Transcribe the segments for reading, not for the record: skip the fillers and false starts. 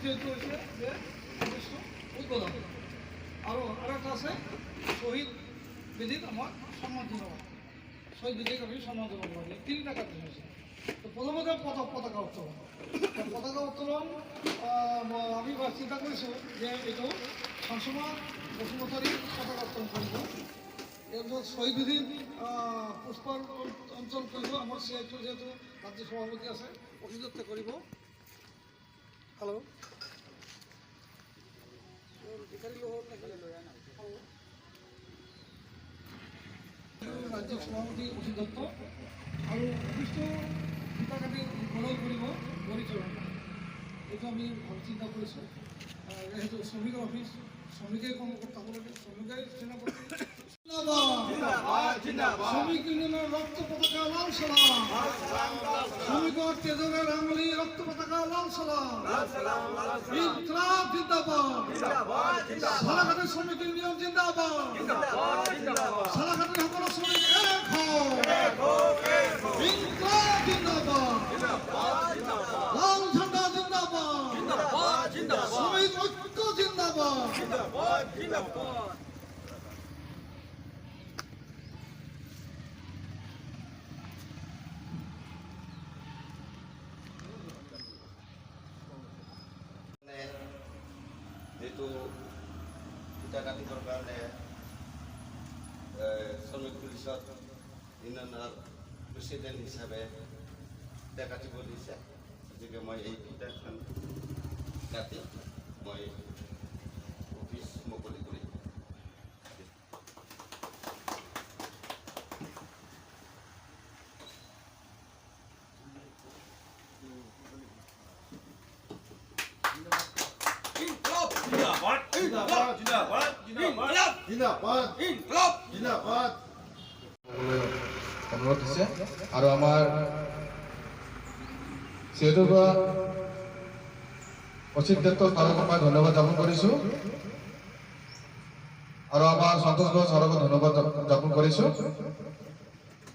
দ্বিতীয়টো হৈছে যে অফিচটো উদ্বোধন আৰু এটা আছে শ্বহীদ বেদীত আমাক সন্মান জনাব, শহীদ বেদীক আমি সন্মান জনাব লাগে, তিনিটা কাৰ্যসূচী আছে। তো প্ৰথমতে পতাকা উত্তোলন। পতাকা উত্তোলন আমি চিন্তা কৰিছোঁ যে এইটো শামসুমা বসুমতাৰী পতাকা উত্তোলন কৰিব। এৰপৰ শহীদ বেদীৰ পুষ্পাৰ অঞ্চল কৰব। আমাৰ সিআইটিৰ যেহেতু ৰাজ্য সভাপতি আছে অভিযুক্ত কৰব। হ্যালো ৰাজ্য সভাপতি অসিত দত্ত আৰু অফিসটো সীতাকাটি ঘৰৰ কৰিব পৰিচালনা। এইটো আমি চিন্তা কৰিছোঁ। যিহেতু শ্ৰমিকৰ অফিচ, শ্ৰমিকে কৰ্মকৰ্তা হ'ব লাগে, শ্ৰমিকে সেনাপতি শ্রমিক ইউনিয়নের রক্ত পতাকা লাল সালাম, শ্রমিকর তেজরের আঙুলি রক্ত পতাকা লাল সালাম, ইনকলাব জিন্দাবাদ, সালাঘাটের শ্রমিক ইউনিয়ন জিন্দাবাদ, সালাঘাটের সকল শ্রমিক এক হও, ইনকলাব জিন্দাবাদ, লাল ঝান্ডা জিন্দাবাদ, শ্রমিক ঐক্য জিন্দাবাদ। যেহেতু ইটা কাটিবৰ কাৰণে শ্ৰমিক পুলিচত ইউনিয়নৰ প্ৰেচিডেণ্ট হিচাপে ইটা কাটিব দিছে, গতিকে মই এই ইটাখন কাটি মই অফিচ মুকলি কৰিম। অনুৰোধ দিছে আৰু আমাৰ চিএটোৰ পৰা অচিত দত্ত ছাৰক মই ধন্যবাদ জ্ঞাপন কৰিছোঁ আৰু আমাৰ সন্তোষ ঘোষ ছাৰকো ধন্যবাদ জ্ঞাপন কৰিছোঁ।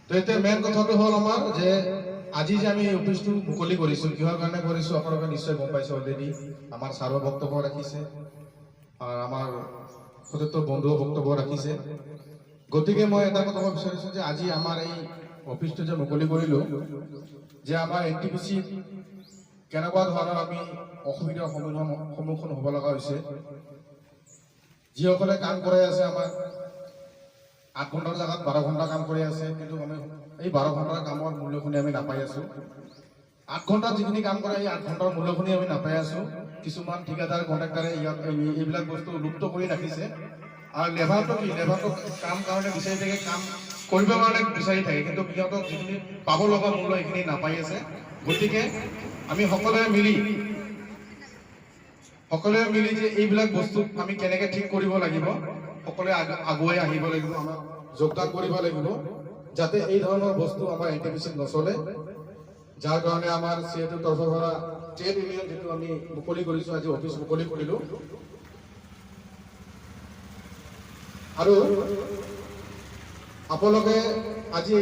তো এতিয়া মেইন কথাটো হ'ল আমাৰ যে আজি যে আমি অফিচটো মুকলি কৰিছোঁ, কিহৰ কাৰণে কৰিছোঁ আপোনালোকে নিশ্চয় গম পাইছে অলৰেডি। আমাৰ ছাৰৰ বক্তব্য ৰাখিছে আৰু আমাৰ সতীৰ্থ বন্ধুও বক্তব্য ৰাখিছে। গতিকে মই এটা কথা ক'ব বিচাৰিছোঁ যে আজি আমাৰ এই অফিচটো যে মুকলি কৰিলোঁ, যে আমাৰ NTPC কেনেকুৱা ধৰণৰ আমি অসুবিধাৰ সন্মুখীন হ'ব লগা হৈছে। যিসকলে কাম কৰাই আছে, আমাৰ 8 ঘণ্টাৰ জেগাত 12 ঘণ্টা কাম কৰি আছে, কিন্তু আমি এই 12 ঘণ্টাৰ কামৰ মূল্যখিনি আমি নাপাই আছোঁ। 8 ঘণ্টাত যিখিনি কাম কৰে এই 8 ঘণ্টাৰ মূল্যখিনি আমি নাপাই আছোঁ। কিছুমান ঠিকাদাৰ কণ্ট্ৰেক্টাৰে ইয়াত এইবিলাক বস্তু লুপ্ত কৰি ৰাখিছে। আৰু লেবাৰটো কি, লেবাৰটো কাম কাৰণে বিচাৰি থাকে, কাম কৰিবৰ কাৰণে বিচাৰি থাকে, কিন্তু সিহঁতক যিখিনি পাব লগা মূল্য এইখিনি নাপাই আছে। গতিকে আমি সকলোৱে মিলি যে এইবিলাক বস্তু আমি কেনেকৈ ঠিক কৰিব লাগিব, সকলোৱে আগুৱাই আহিব লাগিব, আমাক যোগদান কৰিব লাগিব, যাতে এই ধৰণৰ বস্তু আমাৰ NTPCত নচলে। যাৰ কাৰণে আমাৰ চিএটোৰ তৰফৰ পৰা ট্ৰেড ইউনিয়ন যিটো আমি মুকলি কৰিছোঁ, আজি অফিচ মুকলি কৰিলোঁ। আৰু আপোনালোকে আজি